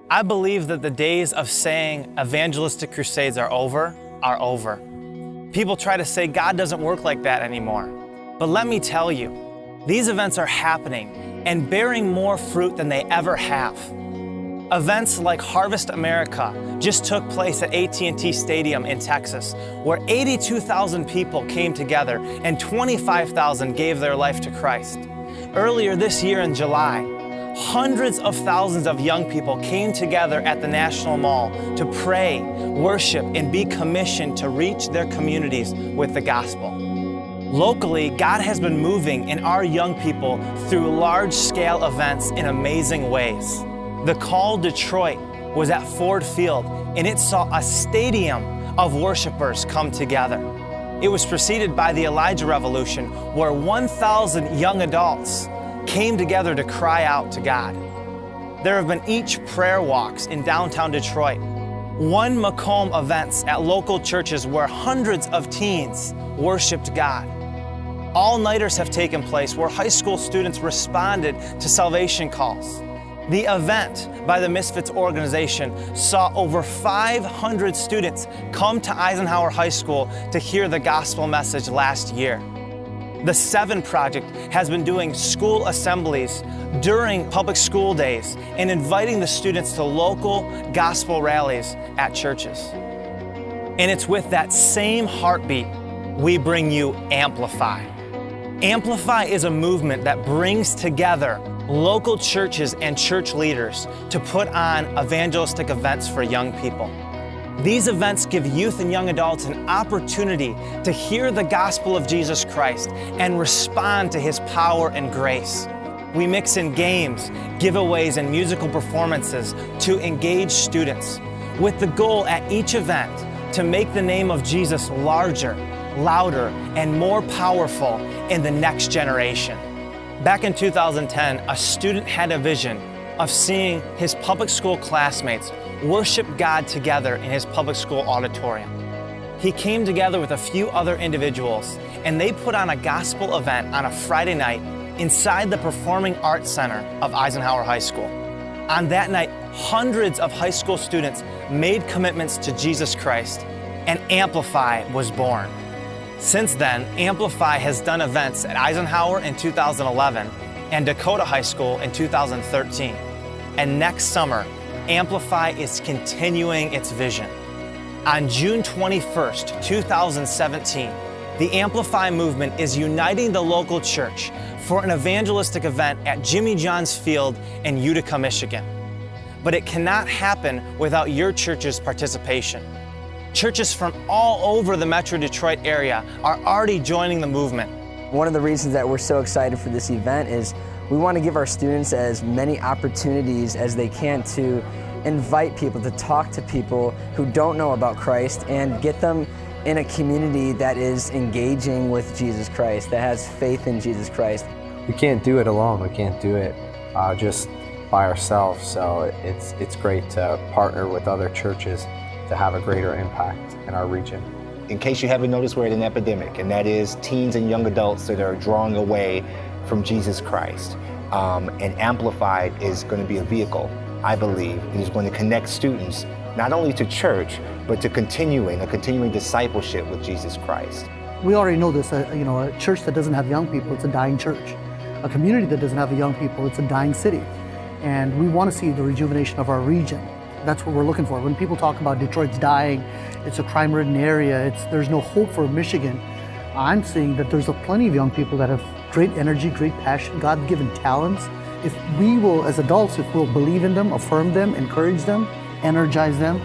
I believe that the days of saying evangelistic crusades are over. People try to say God doesn't work like that anymore. But let me tell you, these events are happening and bearing more fruit than they ever have. Events like Harvest America just took place at AT&T Stadium in Texas, where 82,000 people came together and 25,000 gave their life to Christ. Earlier this year in July, hundreds of thousands of young people came together at the National Mall to pray, worship, and be commissioned to reach their communities with the gospel. Locally, God has been moving in our young people through large-scale events in amazing ways. The Call Detroit was at Ford Field, and it saw a stadium of worshipers come together. It was preceded by the Elijah Revolution, where 1,000 young adults came together to cry out to God. There have been each prayer walks in downtown Detroit, one Macomb events at local churches where hundreds of teens worshiped God. All-nighters have taken place where high school students responded to salvation calls. The event by the Misfits organization saw over 500 students come to Eisenhower High School to hear the gospel message last year. The 7 Project has been doing school assemblies during public school days and inviting the students to local gospel rallies at churches. And it's with that same heartbeat we bring you Amplify. Amplify is a movement that brings together local churches and church leaders to put on evangelistic events for young people. These events give youth and young adults an opportunity to hear the gospel of Jesus Christ and respond to His power and grace. We mix in games, giveaways, and musical performances to engage students, with the goal at each event to make the name of Jesus larger, louder, and more powerful in the next generation. Back in 2010, a student had a vision of seeing his public school classmates worship God together in his public school auditorium. He came together with a few other individuals, and they put on a gospel event on a Friday night inside the Performing Arts Center of Eisenhower High School. On that night, hundreds of high school students made commitments to Jesus Christ, and Amplify was born. Since then, Amplify has done events at Eisenhower in 2011 and Dakota High School in 2013. And next summer, Amplify is continuing its vision. On June 21st, 2017, the Amplify movement is uniting the local church for an evangelistic event at Jimmy John's Field in Utica, Michigan. But it cannot happen without your church's participation. Churches from all over the Metro Detroit area are already joining the movement. One of the reasons that we're so excited for this event is we want to give our students as many opportunities as they can to invite people, to talk to people who don't know about Christ and get them in a community that is engaging with Jesus Christ, that has faith in Jesus Christ. We can't do it alone. We can't do it just by ourselves. So it's great to partner with other churches to have a greater impact in our region. In case you haven't noticed, we're at an epidemic, and that is teens and young adults that are drawing away from Jesus Christ. And Amplified is going to be a vehicle, I believe, that is going to connect students not only to church, but to a continuing discipleship with Jesus Christ. We already know this, a church that doesn't have young people, it's a dying church. A community that doesn't have young people, it's a dying city. And we want to see the rejuvenation of our region. That's what we're looking for. When people talk about Detroit's dying, it's a crime-ridden area, there's no hope for Michigan, I'm seeing that there's plenty of young people that have great energy, great passion, God-given talents. If we will, as adults, if we'll believe in them, affirm them, encourage them, energize them,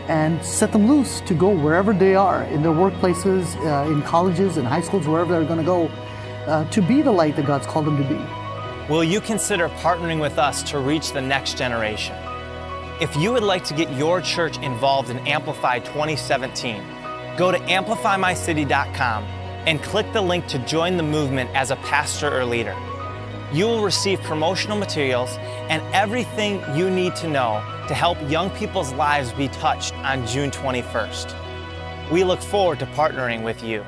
and set them loose to go wherever they are, in their workplaces, in colleges, in high schools, wherever they're going to go, to be the light that God's called them to be. Will you consider partnering with us to reach the next generation? If you would like to get your church involved in Amplify 2017, go to amplifymycity.com and click the link to join the movement as a pastor or leader. You will receive promotional materials and everything you need to know to help young people's lives be touched on June 21st. We look forward to partnering with you.